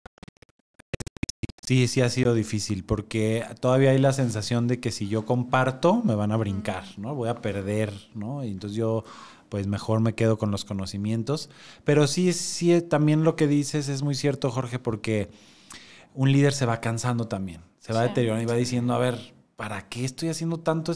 Sí ha sido difícil porque todavía hay la sensación de que si yo comparto me van a brincar, ¿no? Voy a perder, ¿no? Y entonces yo pues mejor me quedo con los conocimientos. Pero sí, también lo que dices es muy cierto, Jorge, porque un líder se va cansando también, se va deteriorando y va diciendo, a ver, ¿para qué estoy haciendo tanto?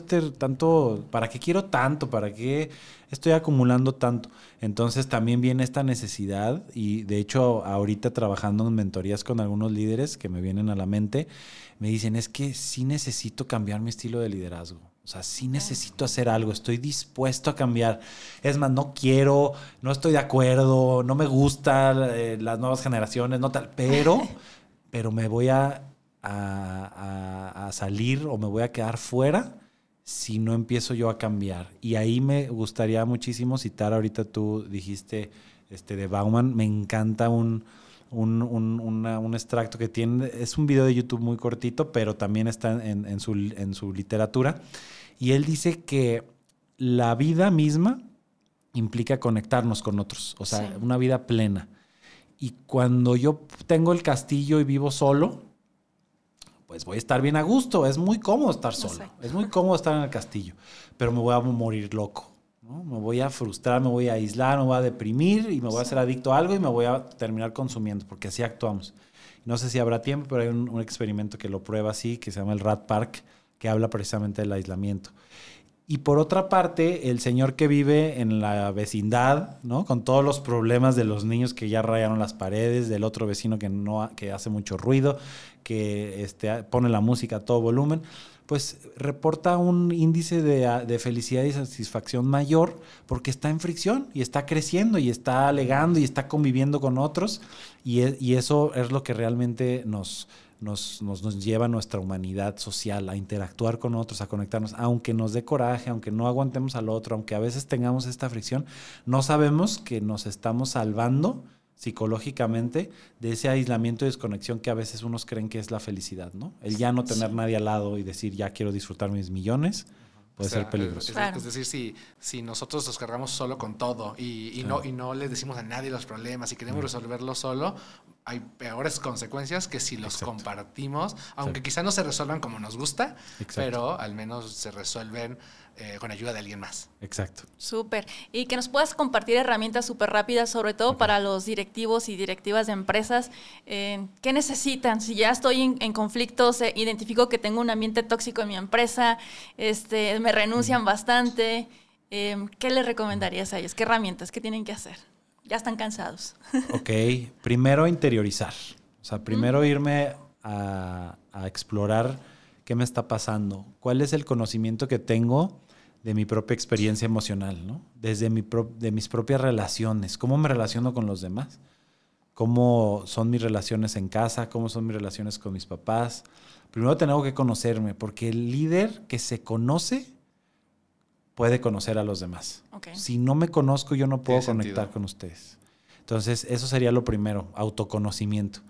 ¿Para qué quiero tanto? ¿Para qué estoy acumulando tanto? Entonces también viene esta necesidad y de hecho ahorita trabajando en mentorías con algunos líderes que me vienen a la mente, me dicen, es que sí necesito cambiar mi estilo de liderazgo. O sea, sí necesito hacer algo, estoy dispuesto a cambiar. Es más, no quiero, no estoy de acuerdo, no me gustan las nuevas generaciones, no tal, pero me voy a salir o me voy a quedar fuera si no empiezo yo a cambiar. Y ahí me gustaría muchísimo citar, ahorita tú dijiste de Bauman, me encanta un extracto que tiene, es un video de YouTube muy cortito, pero también está en su literatura. Y él dice que la vida misma implica conectarnos con otros, o sea, una vida plena. Y cuando yo tengo el castillo y vivo solo, pues voy a estar bien a gusto. Es muy cómodo estar solo, es muy cómodo estar en el castillo, pero me voy a morir loco, ¿no? Me voy a frustrar, me voy a aislar, me voy a deprimir y me voy a hacer adicto a algo y me voy a terminar consumiendo, porque así actuamos. No sé si habrá tiempo, pero hay un experimento que lo prueba así, que se llama el Rat Park, que habla precisamente del aislamiento. Y por otra parte, el señor que vive en la vecindad, ¿no? Con todos los problemas de los niños que ya rayaron las paredes, del otro vecino que hace mucho ruido, que pone la música a todo volumen, pues reporta un índice de felicidad y satisfacción mayor porque está en fricción y está creciendo y está alegando y está conviviendo con otros, y eso es lo que realmente nos lleva a nuestra humanidad social, a interactuar con otros, a conectarnos, aunque nos dé coraje, aunque no aguantemos al otro, aunque a veces tengamos esta fricción, no sabemos que nos estamos salvando psicológicamente de ese aislamiento y desconexión que a veces unos creen que es la felicidad, ¿no? El ya no tener nadie al lado y decir ya quiero disfrutar mis millones puede ser peligroso. Es decir, si nosotros nos cargamos solo con todo y no le decimos a nadie los problemas y queremos resolverlo solo, hay peores consecuencias que si los compartimos, aunque quizá no se resuelvan como nos gusta, pero al menos se resuelven con ayuda de alguien más. Exacto. Súper. Y que nos puedas compartir herramientas súper rápidas, sobre todo para los directivos y directivas de empresas. ¿Qué necesitan? Si ya estoy en conflictos, identifico que tengo un ambiente tóxico en mi empresa, me renuncian bastante, ¿qué les recomendarías a ellos? ¿Qué herramientas? ¿Qué tienen que hacer? Ya están cansados. Ok, primero interiorizar. O sea, primero irme a explorar qué me está pasando, cuál es el conocimiento que tengo de mi propia experiencia emocional, ¿no? Desde de mis propias relaciones, cómo me relaciono con los demás, cómo son mis relaciones en casa, cómo son mis relaciones con mis papás. Primero tengo que conocerme, porque el líder que se conoce puede conocer a los demás. Okay. Si no me conozco, yo no puedo conectar sentido con ustedes. Entonces, eso sería lo primero, autoconocimiento.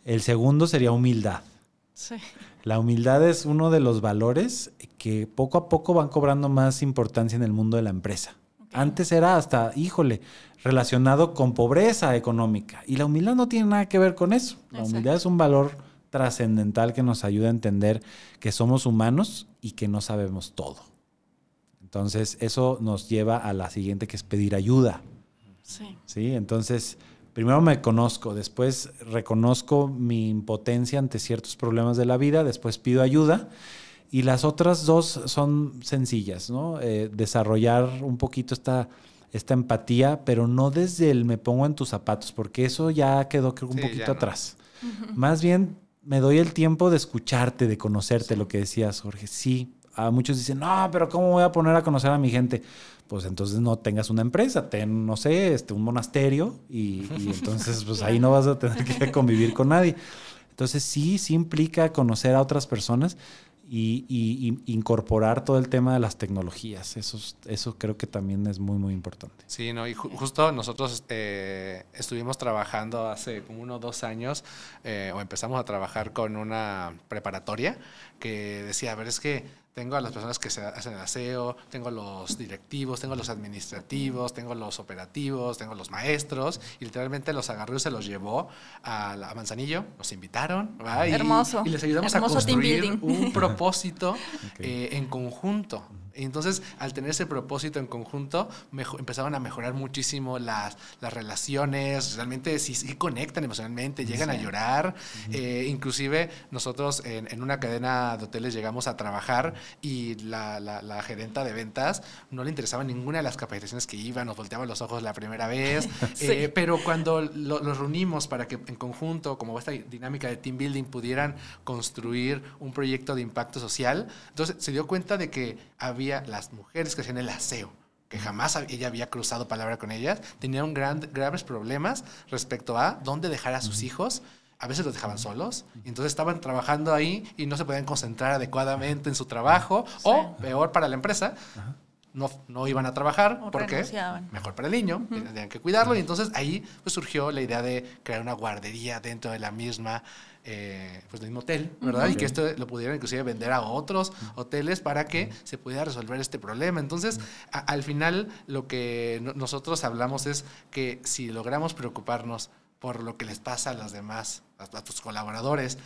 El segundo sería humildad. Sí. La humildad es uno de los valores que poco a poco van cobrando más importancia en el mundo de la empresa. Okay. Antes era hasta, relacionado con pobreza económica. Y la humildad no tiene nada que ver con eso. La humildad es un valor trascendental que nos ayuda a entender que somos humanos y que no sabemos todo. Entonces, eso nos lleva a la siguiente, que es pedir ayuda. Sí. Entonces, primero me conozco, después reconozco mi impotencia ante ciertos problemas de la vida, después pido ayuda. Y las otras dos son sencillas, ¿no? Desarrollar un poquito esta empatía, pero no desde el me pongo en tus zapatos, porque eso ya quedó creo, un poquito atrás. Más bien, me doy el tiempo de escucharte, de conocerte, lo que decías, Jorge. Sí. A muchos dicen, no, pero ¿cómo voy a poner a conocer a mi gente? Pues entonces no tengas una empresa, ten, no sé, un monasterio y entonces pues ahí no vas a tener que convivir con nadie. Entonces sí implica conocer a otras personas y incorporar todo el tema de las tecnologías. Eso creo que también es muy, muy importante. Sí, no, y justo nosotros estuvimos trabajando hace como 1 o 2 años, o empezamos a trabajar con una preparatoria que decía, a ver, es que tengo a las personas que se hacen el aseo, tengo los directivos, tengo los administrativos, tengo los operativos, tengo los maestros, y literalmente los agarró y se los llevó a Manzanillo, los invitaron, ¿verdad? Hermoso. Y les ayudamos a construir un propósito en conjunto. Y entonces, al tener ese propósito en conjunto, empezaron a mejorar muchísimo las relaciones, realmente sí conectan emocionalmente, llegan a llorar. Inclusive nosotros en una cadena de hoteles llegamos a trabajar y la gerenta de ventas no le interesaba ninguna de las capacitaciones que iban, nos volteaba los ojos la primera vez, pero cuando los reunimos para que en conjunto, como esta dinámica de team building, pudieran construir un proyecto de impacto social, entonces se dio cuenta de que había las mujeres que hacían el aseo, que jamás ella había cruzado palabra con ellas, tenían graves problemas respecto a dónde dejar a sus hijos. A veces los dejaban solos, y entonces estaban trabajando ahí y no se podían concentrar adecuadamente en su trabajo, o peor para la empresa, no iban a trabajar porque mejor para el niño, tenían que cuidarlo, y entonces ahí pues surgió la idea de crear una guardería dentro de la misma pues del mismo hotel, ¿verdad? Y que esto lo pudieran inclusive vender a otros hoteles para que se pudiera resolver este problema. Entonces, al final lo que nosotros hablamos es que si logramos preocuparnos por lo que les pasa a los demás, a tus colaboradores,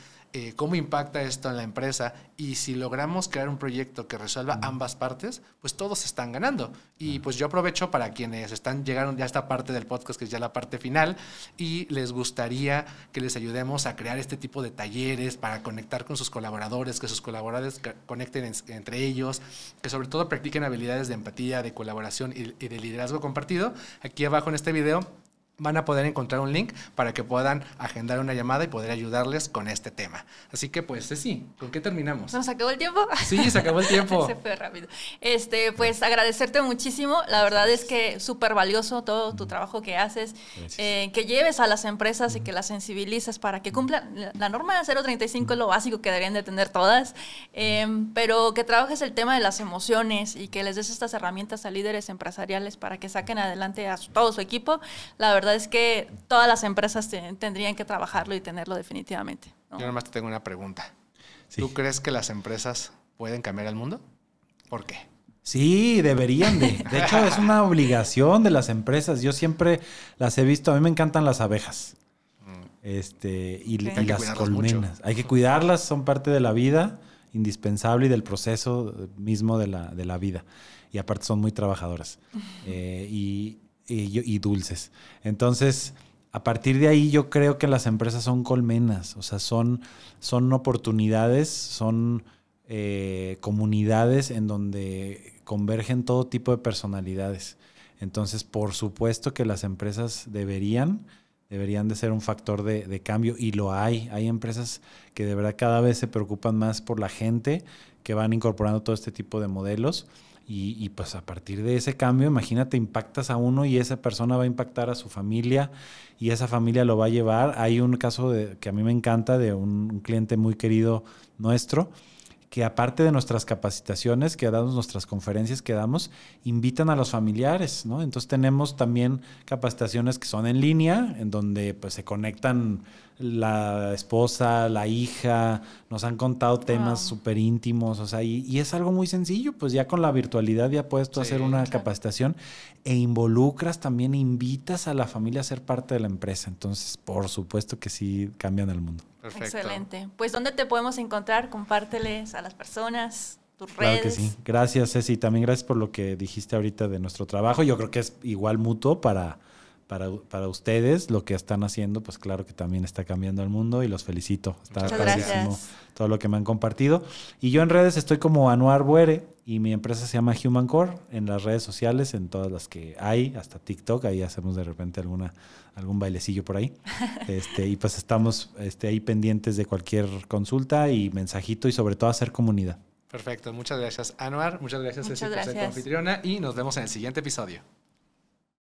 cómo impacta esto en la empresa, y si logramos crear un proyecto que resuelva ambas partes, pues todos están ganando. Y pues yo aprovecho para quienes llegaron ya a esta parte del podcast, que es ya la parte final, y les gustaría que les ayudemos a crear este tipo de talleres para conectar con sus colaboradores, que sus colaboradores conecten entre ellos, que sobre todo practiquen habilidades de empatía, de colaboración y de liderazgo compartido. Aquí abajo en este video van a poder encontrar un link para que puedan agendar una llamada y poder ayudarles con este tema. Así que, pues, Ceci, ¿con qué terminamos? ¿Nos acabó el tiempo? Sí, se acabó el tiempo. Se fue rápido. Pues agradecerte muchísimo. La verdad es que súper valioso todo tu trabajo que haces, que lleves a las empresas y que las sensibilizas para que cumplan la norma de 035, es lo básico que deberían de tener todas, pero que trabajes el tema de las emociones y que les des estas herramientas a líderes empresariales para que saquen adelante a todo su equipo. La verdad es que todas las empresas tendrían que trabajarlo y tenerlo definitivamente, ¿no? Yo nomás te tengo una pregunta. Sí. ¿Tú crees que las empresas pueden cambiar el mundo? ¿Por qué? Sí, deberían de. De hecho, es una obligación de las empresas. Yo siempre las he visto. A mí me encantan las abejas. Y las colmenas. Mucho. Hay que cuidarlas, son parte de la vida, indispensable y del proceso mismo de la vida. Y aparte son muy trabajadoras. Y dulces. Entonces, a partir de ahí yo creo que las empresas son colmenas, o sea, son oportunidades, son comunidades en donde convergen todo tipo de personalidades. Entonces, por supuesto que las empresas deberían de ser un factor de cambio, y lo hay. Hay empresas que de verdad cada vez se preocupan más por la gente, que van incorporando todo este tipo de modelos. Y pues a partir de ese cambio, imagínate, impactas a uno y esa persona va a impactar a su familia y esa familia lo va a llevar. Hay un caso que a mí me encanta de un cliente muy querido nuestro, que aparte de nuestras capacitaciones que damos, nuestras conferencias que damos, invitan a los familiares, ¿no? Entonces tenemos también capacitaciones que son en línea, en donde pues se conectan la esposa, la hija, nos han contado temas súper íntimos, o sea, y es algo muy sencillo, pues ya con la virtualidad ya puedes tú hacer una capacitación e involucras también, invitas a la familia a ser parte de la empresa. Entonces, por supuesto que sí cambian el mundo. Perfecto. Excelente. Pues, ¿dónde te podemos encontrar? Compárteles a las personas, tus redes. Claro que sí. Gracias, Ceci. También gracias por lo que dijiste ahorita de nuestro trabajo. Yo creo que es igual mutuo para ustedes. Lo que están haciendo, pues claro que también está cambiando el mundo y los felicito. Está padrísimo todo lo que me han compartido. Y yo en redes estoy como Anuar Buere y mi empresa se llama Human Core en las redes sociales, en todas las que hay, hasta TikTok. Ahí hacemos de repente algún bailecillo por ahí. Y pues estamos ahí pendientes de cualquier consulta y mensajito, y sobre todo hacer comunidad. Perfecto. Muchas gracias, Anuar. Muchas gracias, Ceci, por ser tu anfitriona, y nos vemos en el siguiente episodio.